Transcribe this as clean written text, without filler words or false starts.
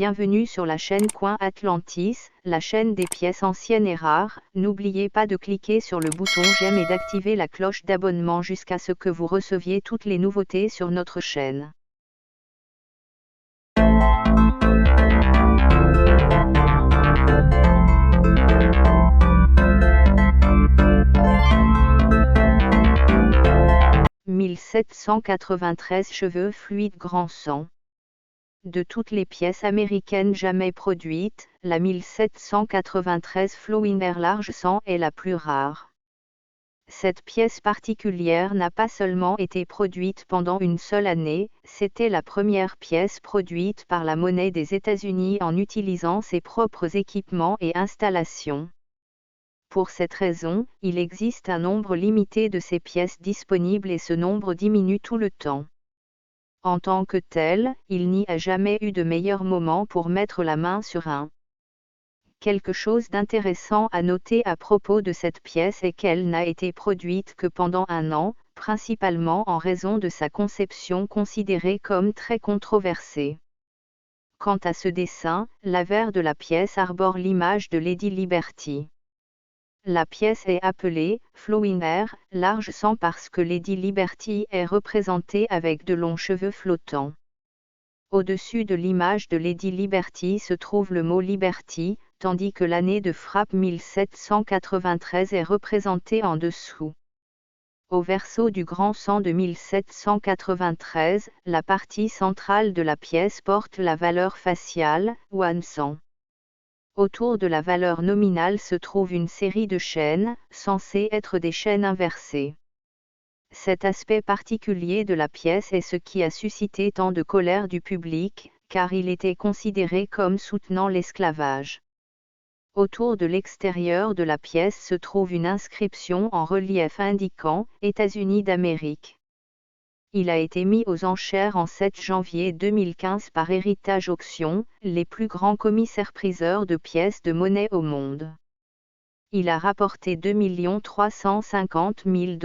bienvenue sur la chaîne Coin Atlantis, la chaîne des pièces anciennes et rares. N'oubliez pas de cliquer sur le bouton j'aime et d'activer la cloche d'abonnement jusqu'à ce que vous receviez toutes les nouveautés sur notre chaîne. « 1793 cheveux fluides grand sang. » De toutes les pièces américaines jamais produites, la 1793 Flowing Hair large sang est la plus rare. Cette pièce particulière n'a pas seulement été produite pendant une seule année, c'était la première pièce produite par la monnaie des États-Unis en utilisant ses propres équipements et installations. Pour cette raison, il existe un nombre limité de ces pièces disponibles et ce nombre diminue tout le temps. En tant que tel, il n'y a jamais eu de meilleur moment pour mettre la main sur un. Quelque chose d'intéressant à noter à propos de cette pièce est qu'elle n'a été produite que pendant un an, principalement en raison de sa conception considérée comme très controversée. Quant à ce dessin, l'avers de la pièce arbore l'image de Lady Liberty. La pièce est appelée « Flowing Hair » large sang parce que Lady Liberty est représentée avec de longs cheveux flottants. Au-dessus de l'image de Lady Liberty se trouve le mot Liberty, tandis que l'année de frappe 1793 est représentée en dessous. Au verso du grand sang de 1793, la partie centrale de la pièce porte la valeur faciale, One cent. Autour de la valeur nominale se trouve une série de chaînes, censées être des chaînes inversées. Cet aspect particulier de la pièce est ce qui a suscité tant de colère du public, car il était considéré comme soutenant l'esclavage. Autour de l'extérieur de la pièce se trouve une inscription en relief indiquant « États-Unis d'Amérique ». Il a été mis aux enchères en 7 janvier 2015 par Heritage Auction, les plus grands commissaires-priseurs de pièces de monnaie au monde. Il a rapporté $2 350 000.